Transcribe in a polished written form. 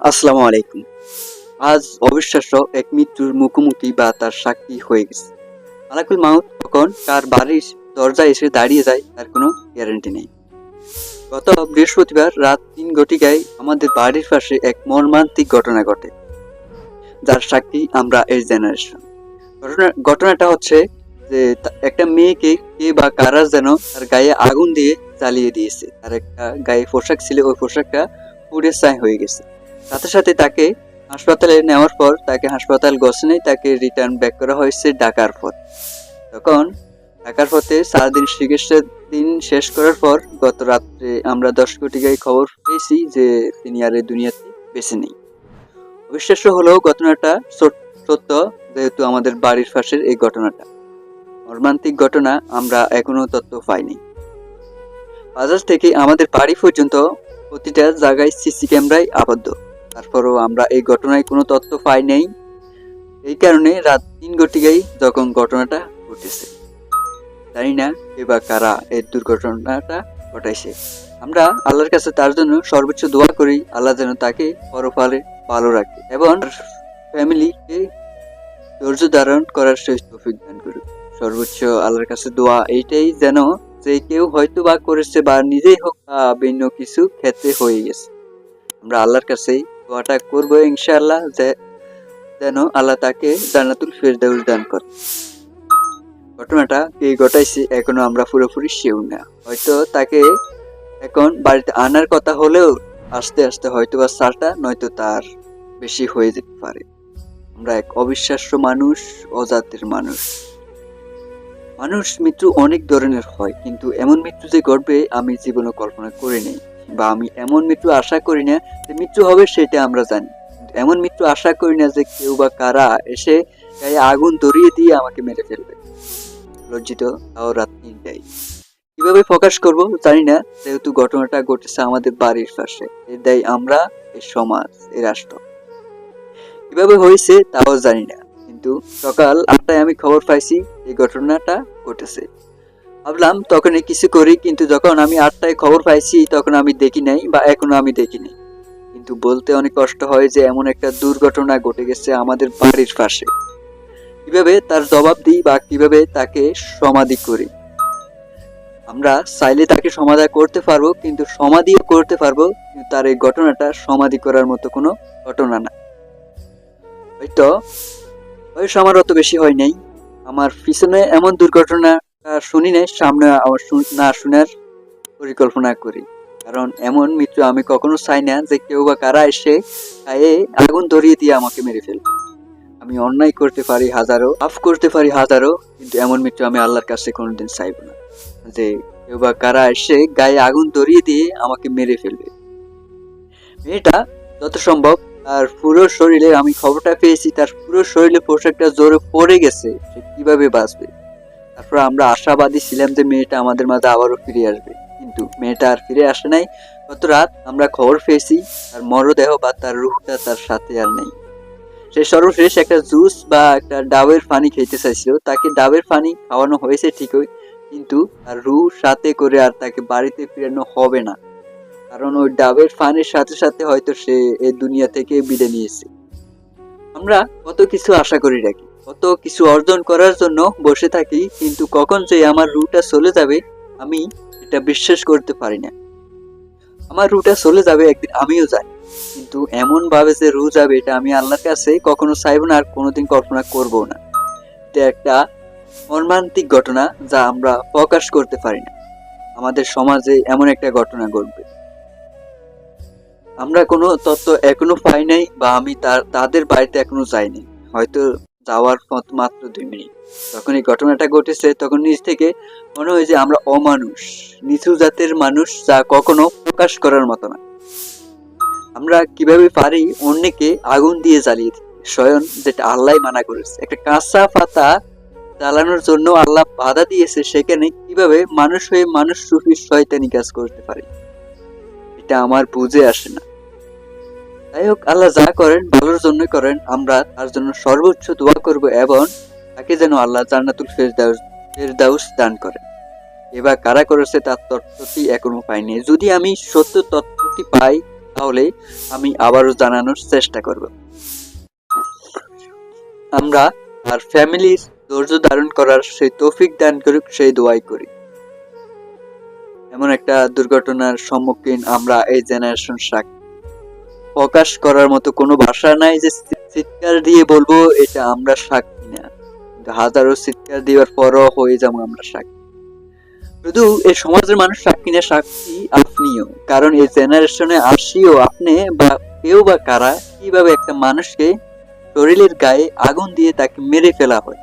আসসালামু আলাইকুম। আজ অবিশ্বাস্য এক মৃত্যুর মুখোমুখি বা তার সাক্ষী হয়ে গেছে। মালাকুল মাউত তখন কার বাড়ির দরজায় এসে দাঁড়িয়ে যায় তার কোনো গ্যারান্টি নেই। গত বৃহস্পতিবার রাত ৩ ঘটিকায় আমাদের বাড়ির পাশে এক মর্মান্তিক ঘটনা ঘটে, যার সাক্ষী আমরা এই জেনারেশন। ঘটনাটা হচ্ছে যে একটা মেয়েকে কে বা কারা যেন তার গায়ে আগুন দিয়ে জ্বালিয়ে দিয়েছে। তার একটা গায়ে পোশাক ছিল, ওই পোশাকটা পুড়ে ছাই হয়ে গেছে। সাথে সাথে তাকে হাসপাতালে নেওয়ার পর তাকে হাসপাতাল গোছানোই তাকে রিটার্ন ব্যাক করা হয়েছে ঢাকার পথ। তখন ঢাকার পথে 4 দিন চিকিৎসার দিন শেষ করার পর গত রাত্রে আমরা 10 ঘটিকায় খবর পেয়েছি যে তিনি আর এই দুনিয়াতে বেঁচে নেই। অবিশ্বাস্য হলেও ঘটনাটা সত্য, যেহেতু আমাদের বাড়ির পাশের এই ঘটনাটা মর্মান্তিক ঘটনা। আমরা এখনো তথ্য পাইনি। বাজার থেকে আমাদের বাড়ি পর্যন্ত প্রতিটা জায়গায় সিসি ক্যামেরায় আবদ্ধ, তারপরও আমরা এই ঘটনায় কোনো তথ্য পাই নাই। এই কারণে রাত ৩ ঘটিকায় যখন ঘটনাটা ঘটেছে, জানি না কে বা কারা এই দুর্ঘটনাটা ঘটাইছে। আমরা আল্লাহর কাছে তার জন্য সর্বোচ্চ দোয়া করি, আল্লাহ যেন তাকে পরকালে ভালো রাখে এবং ফ্যামিলিকে ধৈর্য ধারণ করার শেষ তৌফিক দান করুক। সর্বোচ্চ আল্লাহর কাছে দোয়া এইটাই, যেন যে কেউ হয়তো বা করেছে বা নিজেই হোক বা ভিন্ন কিছু ক্ষেত্রে হয়ে গেছে, আমরা আল্লাহর কাছেই দোয়াটা করবো ইনশাআল্লাহ, যে যেন আল্লাহ তাকে জান্নাতুল ফেরদাউস দান করে। ঘটনাটা কে ঘটাইছে এখনো আমরা পুরোপুরি শিওর না। হয়তো তাকে এখন বাড়িতে আনার কথা হলেও আস্তে আস্তে হয়তো বা সালটা নয়তো তার বেশি হয়ে যেতে পারে। আমরা এক অবিশ্বাস্য মানুষ, অজাতের মানুষ। মৃত্যু অনেক ধরনের হয়, কিন্তু এমন মৃত্যু যে ঘটবে আমি জীবনে কল্পনা করি নাই, বা আমি এমন মৃত্যু আশা করি না যে মৃত্যু হবে সেটা আমরা জানি। এমন মৃত্যু আশা করি না যে কেউ বা কারা এসে গায়ে আগুন ধরিয়ে দিয়ে আমাকে মেরে ফেলবে। লজ্জিত, তাও রাত ৩টায়। কিভাবে প্রকাশ করব জানি না, যেহেতু ঘটনাটা ঘটেছে আমাদের বাড়ির পাশে। এর দায়ী আমরা, এই সমাজ, এই রাষ্ট্র। কিভাবে হয়েছে তাও জানি না, কিন্তু সকাল ৮টায় আমি খবর পাইছি এই ঘটনাটা ঘটেছে। ভাবলাম তখনই কিছু করি, কিন্তু যখন আমি ৮টায় খবর পাইছি তখন আমি দেখি নাই, বা এখনো আমি দেখি নাই। কিন্তু বলতে অনেক কষ্ট হয় যে এমন একটা দুর্ঘটনা ঘটে গেছে আমাদের বাড়ির পাশে। কিভাবে তার জবাব দিই বা কিভাবে তাকে সমাধি করি? আমরা চাইলে তাকে সমাধি করতে পারবো, কিন্তু সমাধিও করতে পারবো, কিন্তু তার এই ঘটনাটা সমাধি করার মতো কোনো ঘটনা না। হয়তো বয়স আমার অত বেশি হয় নাই, আমার পিছনে এমন দুর্ঘটনা শুনি নাই, সামনে আবার না শোনার পরিকল্পনা করি। কারণ এমন মৃত্যু আমি কখনো চাই না যে কেউ বা কারা এসে গায়ে আগুন ধরিয়ে দিয়ে আমাকে মেরে ফেলবে। আমি অন্যায় করতে পারি হাজারো, পাপ করতে পারি হাজারো, কিন্তু এমন মৃত্যু আমি আল্লাহর কাছে কোনোদিন চাইব না, যে কেউ বা কারা এসে গায়ে আগুন ধরিয়ে দিয়ে আমাকে মেরে ফেলবে। মেয়েটা যত সম্ভব তার পুরো শরীরে, আমি খবরটা পেয়েছি তার পুরো শরীরে পোশাকটা জোরে পড়ে গেছে, সে কিভাবে বাঁচবে। তারপর আমরা আশাবাদী ছিলাম যে মেয়েটা আমাদের মাঝে আবারও ফিরে আসবে, কিন্তু মেয়েটা আর ফিরে আসে নাই। গত রাত আমরা খবর পেয়েছি তার মরদেহ বা তার রূহটা তার সাথে আর নেই। সে সর্বশেষ একটা জুস বা একটা ডাবের পানি খেতে চাইছিল, তাকে ডাবের পানি খাওয়ানো হয়েছে ঠিকই, কিন্তু তার রুহ সাথে করে আর তাকে বাড়িতে ফিরানো হবে না, কারণ ওই ডাবের পানির সাথে সাথে হয়তো সে এই দুনিয়া থেকে বিদায় নিয়েছে। আমরা কত কিছু আশা করি রাখি, কত কিছু অর্জন করার জন্য বসে থাকি, কিন্তু কখন যে আমার রুটা চলে যাবে আমি এটা বিশ্বাস করতে পারি না। আমার রুটা চলে যাবে একদিন, আমিও জানি, কিন্তু এমন ভাবে যে রু যাবে এটা আমি আল্লাহর কাছে কখনো চাইবো না, আর কোনোদিন কল্পনা করবো না। এটা একটা মর্মান্তিক ঘটনা যা আমরা প্রকাশ করতে পারি না। আমাদের সমাজে এমন একটা ঘটনা ঘটবে, আমরা কোনো তথ্য এখনো পাই নাই, বা আমি তাদের বাড়িতে এখনো যাইনি। হয়তো যাওয়ার পথ মাত্র 2 মিনিট। যখন এই ঘটনাটা ঘটেছে তখন নিজ থেকে মনে হয় যে আমরা অমানুষ, নিচু জাতের মানুষ, যা কখনো প্রকাশ করার মতো না। আমরা কিভাবে পারি অন্যকে আগুন দিয়ে জ্বালিয়ে দিতে, স্বয়ং যেটা আল্লাহ মানা করেছে। একটা কাঁচা পাতা জ্বালানোর জন্য আল্লাহ বাধা দিয়েছে, সেখানে কিভাবে মানুষ হয়ে মানুষ রূপী শয়তানি কাজ করতে পারে, এটা আমার বুঝে আসে না। যাই হোক, আল্লাহ যা করেন ভালোর জন্য করেন, আমরা তার জন্য সর্বোচ্চ দোয়া করব এবং তাকে যেন আল্লাহ জান্নাতুল ফেরদাউস দান করেন। এবার কারা করেছে তার তথ্যটি এখনো পাইনি। যদি আমি সত্য তথ্যটি পাই তাহলে আমি আবারও জানানোর চেষ্টা করব। আমরা আর ফ্যামিলির ধৈর্য ধারণ করার সেই তৌফিক দান করুক, সেই দোয়াই করি। এমন একটা দুর্ঘটনার সম্মুখীন আমরা এই জেনারেশন সাক্ষী, প্রকাশ করার মতো কোনো ভাষা নাই যে চিৎকার দিয়ে বলবো এটা আমরা সাক্ষী না। হাজারো চিৎকার দেওয়ার পরও হয়ে যাবো আমরা সাক্ষী। শুধু এই সমাজের মানুষ সাক্ষী না, সাক্ষী আপনিও। কারণ এই জেনারেশনে আসিও আপনি বা কেউ বা কারা কিভাবে একটা মানুষকে শরীরের গায়ে আগুন দিয়ে তাকে মেরে ফেলা হয়,